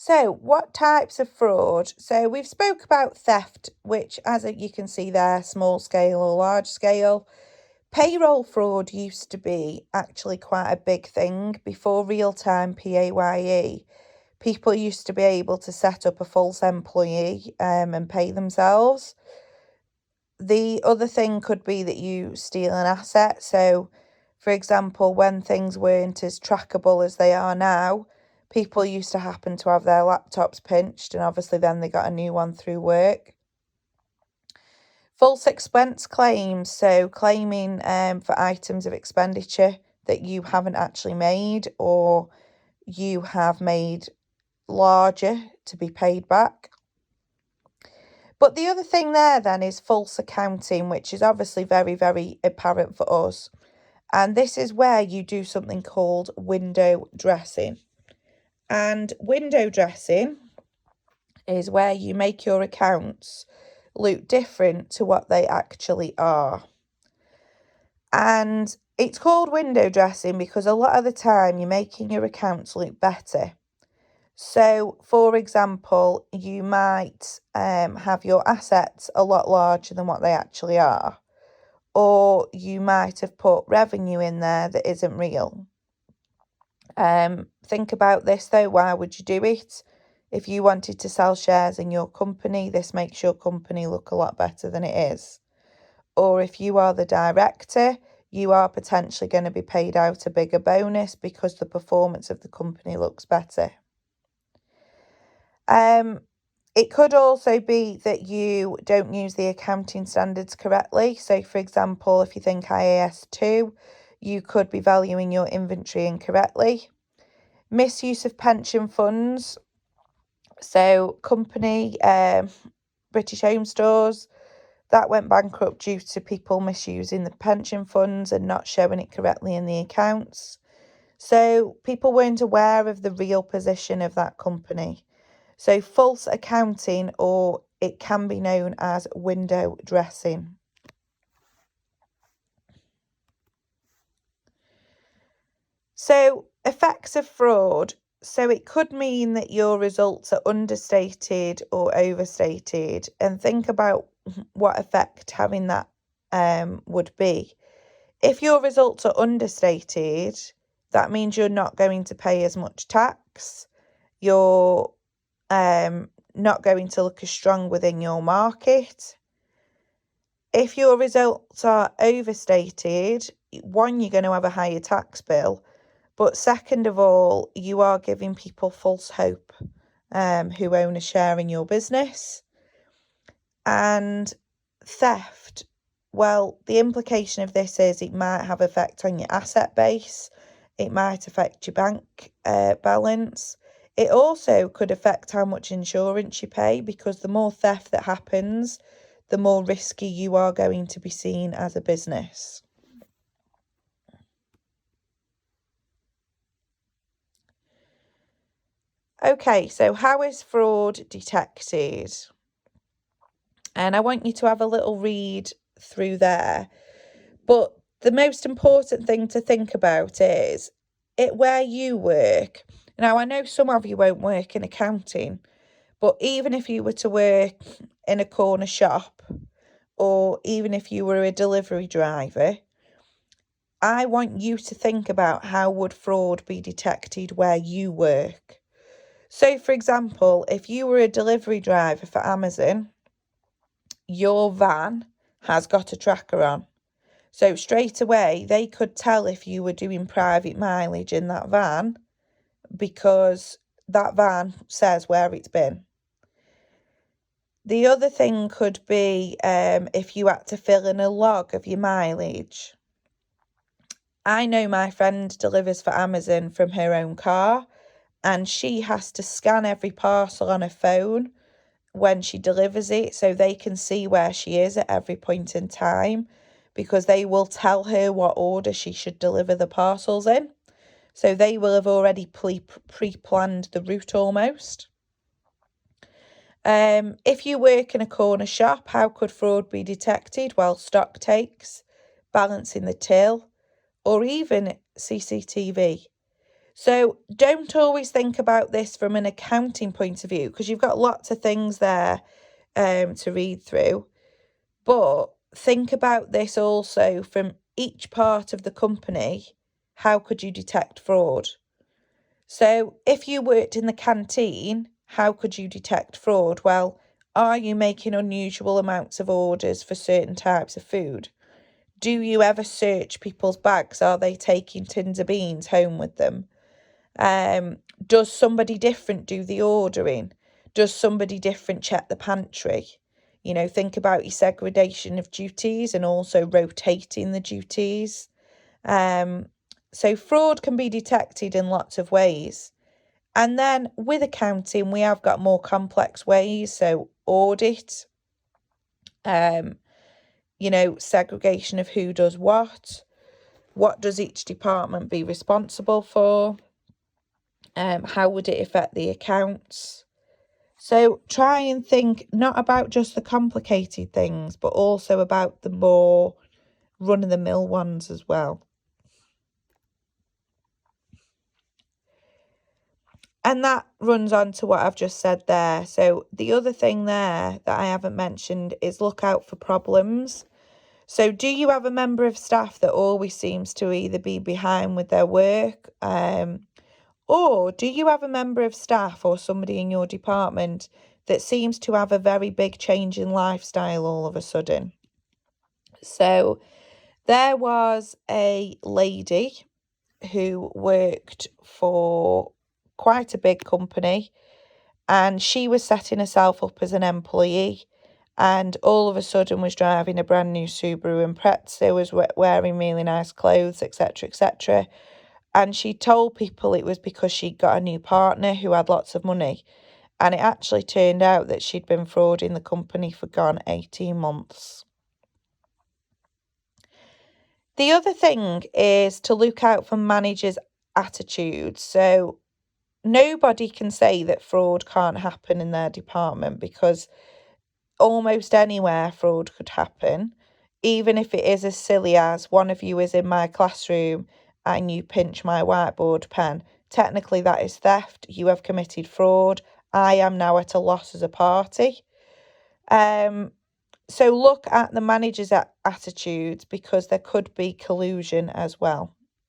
So what types of fraud? So we've spoke about theft, which as you can see there, small scale or large scale. Payroll fraud used to be actually quite a big thing before real-time PAYE. People used to be able to set up a false employee and pay themselves. The other thing could be that you steal an asset. So, for example, when things weren't as trackable as they are now, people used to happen to have their laptops pinched, and obviously then they got a new one through work. False expense claims, so claiming for items of expenditure that you haven't actually made or you have made larger to be paid back. But the other thing there then is false accounting, which is obviously very, very apparent for us. And this is where you do something called window dressing. And window dressing is where you make your accounts look different to what they actually are. And it's called window dressing because a lot of the time you're making your accounts look better. So, for example, you might have your assets a lot larger than what they actually are, or you might have put revenue in there that isn't real. Think about this though, why would you do it? If you wanted to sell shares in your company, this makes your company look a lot better than it is. Or if you are the director, you are potentially going to be paid out a bigger bonus because the performance of the company looks better. It could also be that you don't use the accounting standards correctly. So, for example, if you think IAS 2, you could be valuing your inventory incorrectly. Misuse of pension funds. So, company, British Home Stores, that went bankrupt due to people misusing the pension funds and not showing it correctly in the accounts. So, people weren't aware of the real position of that company. So false accounting, or it can be known as window dressing. So effects of fraud. So it could mean that your results are understated or overstated, and think about what effect having that would be. If your results are understated, that means you're not going to pay as much tax. You're not going to look as strong within your market. If your results are overstated, one, you're going to have a higher tax bill, but second of all, you are giving people false hope who own a share in your business. And theft, well, the implication of this is it might have effect on your asset base, it might affect your bank balance. It also could affect how much insurance you pay, because the more theft that happens, the more risky you are going to be seen as a business. Okay, so how is fraud detected? And I want you to have a little read through there. But the most important thing to think about is where you work. Now, I know some of you won't work in accounting, but even if you were to work in a corner shop, or even if you were a delivery driver, I want you to think about how would fraud be detected where you work. So, for example, if you were a delivery driver for Amazon, your van has got a tracker on. So straight away, they could tell if you were doing private mileage in that van, because that van says where it's been. The other thing could be if you had to fill in a log of your mileage. I know my friend delivers for Amazon from her own car, and she has to scan every parcel on her phone when she delivers it so they can see where she is at every point in time, because they will tell her what order she should deliver the parcels in. So they will have already pre-planned the route almost. If you work in a corner shop, how could fraud be detected? Well, stock takes, balancing the till, or even CCTV. So don't always think about this from an accounting point of view, because you've got lots of things there to read through. But think about this also from each part of the company. How could you detect fraud? So if you worked in the canteen, how could you detect fraud? Well, are you making unusual amounts of orders for certain types of food? Do you ever search people's bags? Are they taking tins of beans home with them? Does somebody different do the ordering? Does somebody different check the pantry? Think about your segregation of duties and also rotating the duties. So fraud can be detected in lots of ways. And then with accounting, we have got more complex ways. So audit, segregation of who does what does each department be responsible for, how would it affect the accounts? So try and think not about just the complicated things, but also about the more run-of-the-mill ones as well. And that runs on to what I've just said there. So the other thing there that I haven't mentioned is look out for problems. So do you have a member of staff that always seems to either be behind with their work, or do you have a member of staff or somebody in your department that seems to have a very big change in lifestyle all of a sudden? So there was a lady who worked for quite a big company, and she was setting herself up as an employee, and all of a sudden was driving a brand new Subaru Impreza, was wearing really nice clothes, etc., etc. And she told people it was because she'd got a new partner who had lots of money. And it actually turned out that she'd been frauding the company for gone 18 months. The other thing is to look out for managers' attitudes. So nobody can say that fraud can't happen in their department, because almost anywhere fraud could happen, even if it is as silly as one of you is in my classroom and you pinch my whiteboard pen. Technically, that is theft. You have committed fraud. I am now at a loss as a party. So look at the manager's attitudes, because there could be collusion as well.